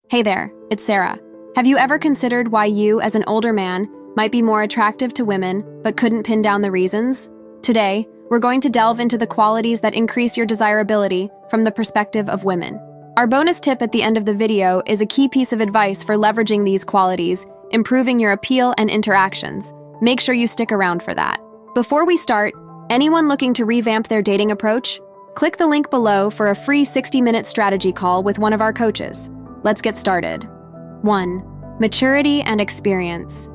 Hey there, it's Sarah. Have you ever considered why you, as an older man, might be more attractive to women but couldn't pin down the reasons? Today, we're going to delve into the qualities that increase your desirability from the perspective of women. Our bonus tip at the end of the video is a key piece of advice for leveraging these qualities, improving your appeal and interactions. Make sure you stick around for that. Before we start, anyone looking to revamp their dating approach? Click the link below for a free 60-minute strategy call with one of our coaches. Let's get started. 1. Maturity and experience.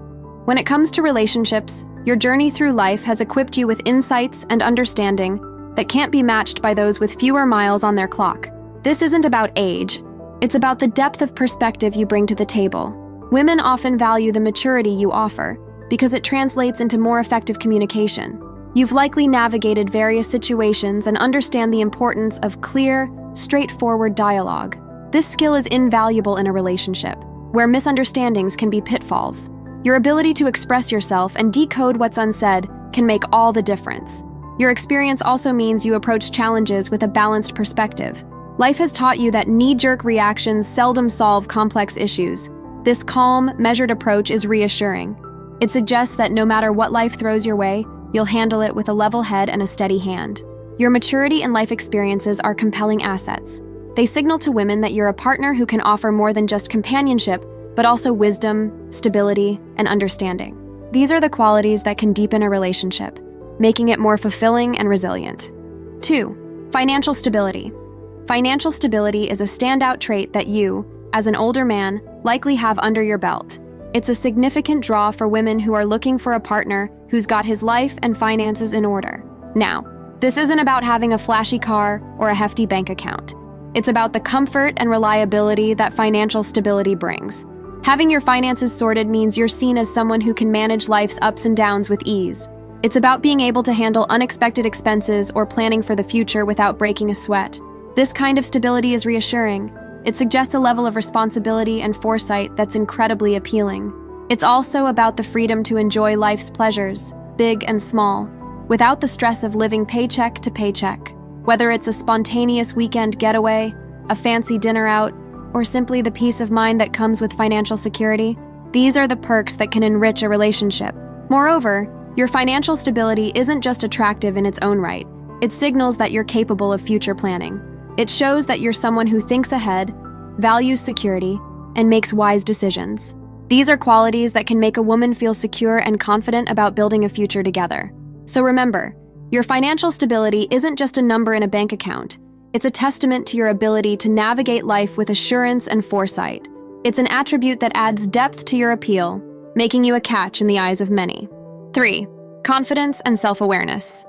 When it comes to relationships, your journey through life has equipped you with insights and understanding that can't be matched by those with fewer miles on their clock. This isn't about age, it's about the depth of perspective you bring to the table. Women often value the maturity you offer because it translates into more effective communication. You've likely navigated various situations and understand the importance of clear, straightforward dialogue. This skill is invaluable in a relationship, where misunderstandings can be pitfalls. Your ability to express yourself and decode what's unsaid can make all the difference. Your experience also means you approach challenges with a balanced perspective. Life has taught you that knee-jerk reactions seldom solve complex issues. This calm, measured approach is reassuring. It suggests that no matter what life throws your way, you'll handle it with a level head and a steady hand. Your maturity and life experiences are compelling assets. They signal to women that you're a partner who can offer more than just companionship, but also wisdom, stability, and understanding. These are the qualities that can deepen a relationship, making it more fulfilling and resilient. 2. Financial stability. Financial stability is a standout trait that you, as an older man, likely have under your belt. It's a significant draw for women who are looking for a partner who's got his life and finances in order. Now, this isn't about having a flashy car or a hefty bank account. It's about the comfort and reliability that financial stability brings. Having your finances sorted means you're seen as someone who can manage life's ups and downs with ease. It's about being able to handle unexpected expenses or planning for the future without breaking a sweat. This kind of stability is reassuring. It suggests a level of responsibility and foresight that's incredibly appealing. It's also about the freedom to enjoy life's pleasures, big and small, without the stress of living paycheck to paycheck. Whether it's a spontaneous weekend getaway, a fancy dinner out, or simply the peace of mind that comes with financial security, these are the perks that can enrich a relationship. Moreover, your financial stability isn't just attractive in its own right. It signals that you're capable of future planning. It shows that you're someone who thinks ahead, values security, and makes wise decisions. These are qualities that can make a woman feel secure and confident about building a future together. So remember, your financial stability isn't just a number in a bank account. It's a testament to your ability to navigate life with assurance and foresight. It's an attribute that adds depth to your appeal, making you a catch in the eyes of many. 3. Confidence and self-awareness.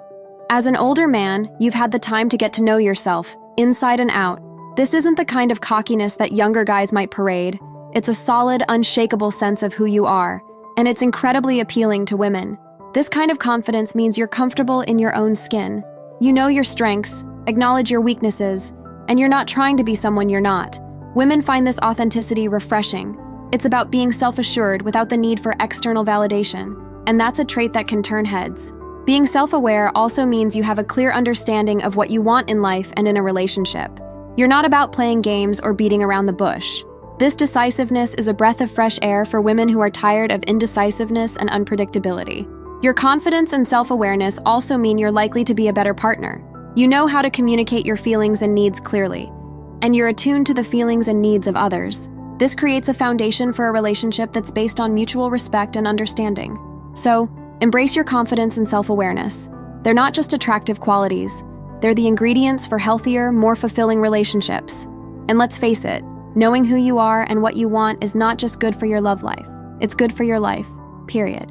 As an older man, you've had the time to get to know yourself, inside and out. This isn't the kind of cockiness that younger guys might parade. It's a solid, unshakable sense of who you are, and it's incredibly appealing to women. This kind of confidence means you're comfortable in your own skin. You know your strengths, acknowledge your weaknesses, and you're not trying to be someone you're not. Women find this authenticity refreshing. It's about being self-assured without the need for external validation, and that's a trait that can turn heads. Being self-aware also means you have a clear understanding of what you want in life and in a relationship. You're not about playing games or beating around the bush. This decisiveness is a breath of fresh air for women who are tired of indecisiveness and unpredictability. Your confidence and self-awareness also mean you're likely to be a better partner. You know how to communicate your feelings and needs clearly, and you're attuned to the feelings and needs of others. This creates a foundation for a relationship that's based on mutual respect and understanding. So, embrace your confidence and self-awareness. They're not just attractive qualities. They're the ingredients for healthier, more fulfilling relationships. And let's face it, knowing who you are and what you want is not just good for your love life. It's good for your life, period.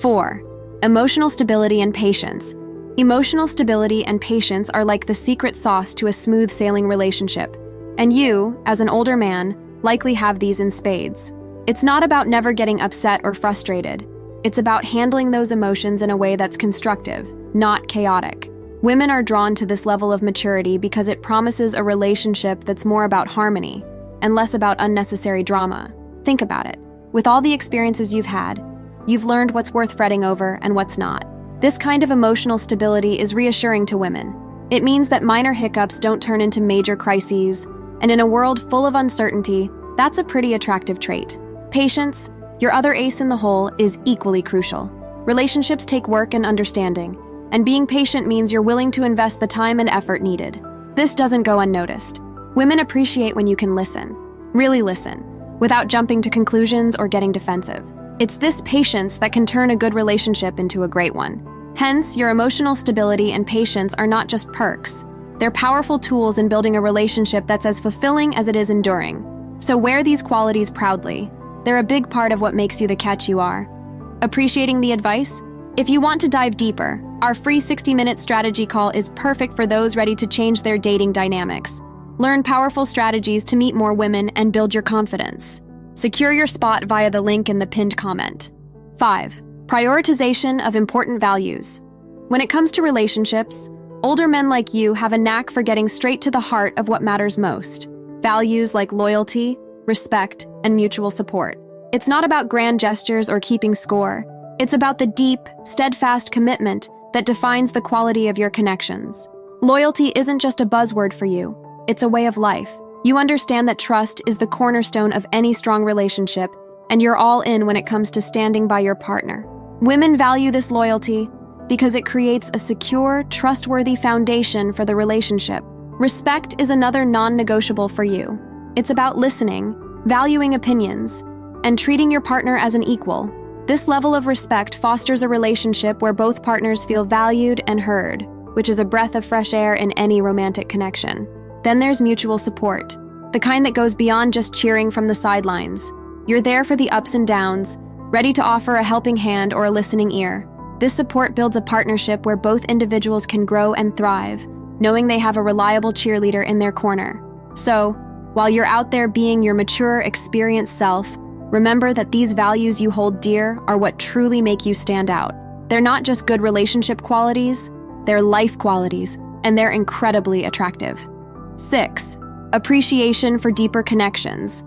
4. Emotional stability and patience. Emotional stability and patience are like the secret sauce to a smooth sailing relationship. And you, as an older man, likely have these in spades. It's not about never getting upset or frustrated. It's about handling those emotions in a way that's constructive, not chaotic. Women are drawn to this level of maturity because it promises a relationship that's more about harmony and less about unnecessary drama. Think about it. With all the experiences you've had, you've learned what's worth fretting over and what's not. This kind of emotional stability is reassuring to women. It means that minor hiccups don't turn into major crises, and in a world full of uncertainty, That's a pretty attractive trait. Patience, your other ace in the hole, is equally crucial. Relationships take work and understanding, and being patient means you're willing to invest the time and effort needed. This doesn't go unnoticed. Women appreciate when you can listen, really listen, without jumping to conclusions or getting defensive. It's this patience that can turn a good relationship into a great one. Hence, your emotional stability and patience are not just perks. They're powerful tools in building a relationship that's as fulfilling as it is enduring. So wear these qualities proudly. They're a big part of what makes you the catch you are. Appreciating the advice? If you want to dive deeper, our free 60-minute strategy call is perfect for those ready to change their dating dynamics. Learn powerful strategies to meet more women and build your confidence. Secure your spot via the link in the pinned comment. 5. Prioritization of important values. When it comes to relationships, older men like you have a knack for getting straight to the heart of what matters most. Values like loyalty, respect, and mutual support. It's not about grand gestures or keeping score. It's about the deep, steadfast commitment that defines the quality of your connections. Loyalty isn't just a buzzword for you. It's a way of life. You understand that trust is the cornerstone of any strong relationship, and you're all in when it comes to standing by your partner. Women value this loyalty because it creates a secure, trustworthy foundation for the relationship. Respect is another non-negotiable for you. It's about listening, valuing opinions, and treating your partner as an equal. This level of respect fosters a relationship where both partners feel valued and heard, which is a breath of fresh air in any romantic connection. Then there's mutual support, the kind that goes beyond just cheering from the sidelines. You're there for the ups and downs, ready to offer a helping hand or a listening ear. This support builds a partnership where both individuals can grow and thrive, knowing they have a reliable cheerleader in their corner. So, while you're out there being your mature, experienced self, remember that these values you hold dear are what truly make you stand out. They're not just good relationship qualities, they're life qualities, and they're incredibly attractive. 6. Appreciation for deeper connections.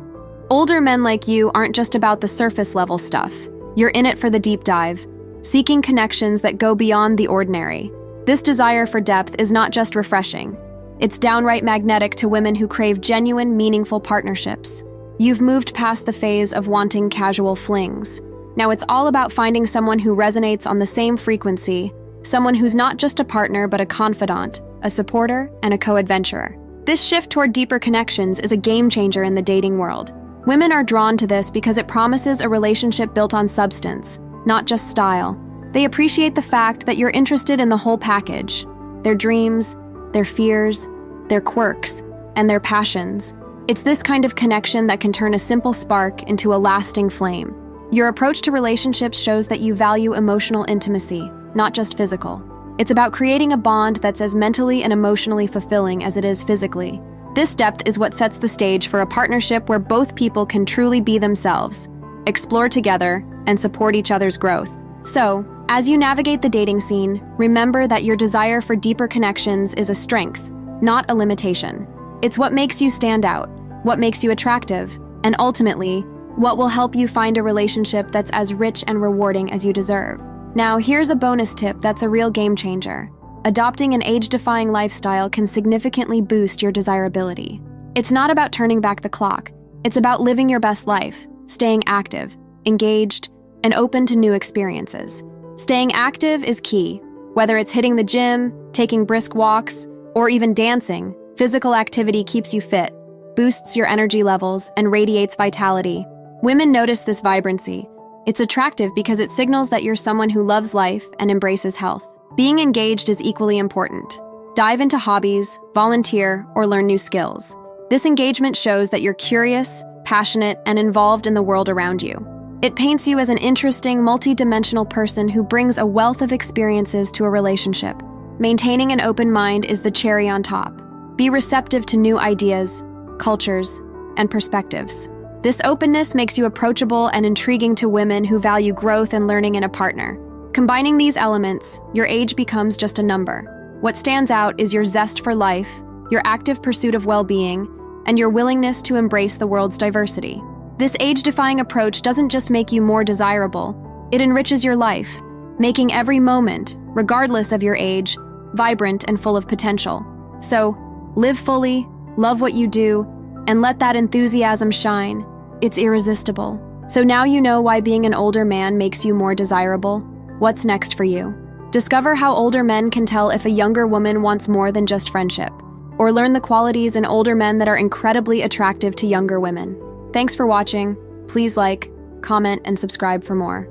Older men like you aren't just about the surface-level stuff. You're in it for the deep dive, seeking connections that go beyond the ordinary. This desire for depth is not just refreshing. It's downright magnetic to women who crave genuine, meaningful partnerships. You've moved past the phase of wanting casual flings. Now it's all about finding someone who resonates on the same frequency, someone who's not just a partner but a confidant, a supporter, and a co-adventurer. This shift toward deeper connections is a game changer in the dating world. Women are drawn to this because it promises a relationship built on substance, not just style. They appreciate the fact that you're interested in the whole package: their dreams, their fears, their quirks, and their passions. It's this kind of connection that can turn a simple spark into a lasting flame. Your approach to relationships shows that you value emotional intimacy, not just physical. It's about creating a bond that's as mentally and emotionally fulfilling as it is physically. This depth is what sets the stage for a partnership where both people can truly be themselves, explore together, and support each other's growth. So, as you navigate the dating scene, remember that your desire for deeper connections is a strength, not a limitation. It's what makes you stand out, what makes you attractive, and ultimately, what will help you find a relationship that's as rich and rewarding as you deserve. Now, here's a bonus tip that's a real game changer. Adopting an age-defying lifestyle can significantly boost your desirability. It's not about turning back the clock. It's about living your best life, staying active, engaged, and open to new experiences. Staying active is key. Whether it's hitting the gym, taking brisk walks, or even dancing, physical activity keeps you fit, boosts your energy levels, and radiates vitality. Women notice this vibrancy. It's attractive because it signals that you're someone who loves life and embraces health. Being engaged is equally important. Dive into hobbies, volunteer, or learn new skills. This engagement shows that you're curious, passionate, and involved in the world around you. It paints you as an interesting, multi-dimensional person who brings a wealth of experiences to a relationship. Maintaining an open mind is the cherry on top. Be receptive to new ideas, cultures, and perspectives. This openness makes you approachable and intriguing to women who value growth and learning in a partner. Combining these elements, your age becomes just a number. What stands out is your zest for life, your active pursuit of well-being, and your willingness to embrace the world's diversity. This age-defying approach doesn't just make you more desirable, it enriches your life, making every moment, regardless of your age, vibrant and full of potential. So, live fully, love what you do, and let that enthusiasm shine. It's irresistible. So now you know why being an older man makes you more desirable. What's next for you? Discover how older men can tell if a younger woman wants more than just friendship, or learn the qualities in older men that are incredibly attractive to younger women. Thanks for watching. Please like, comment, and subscribe for more.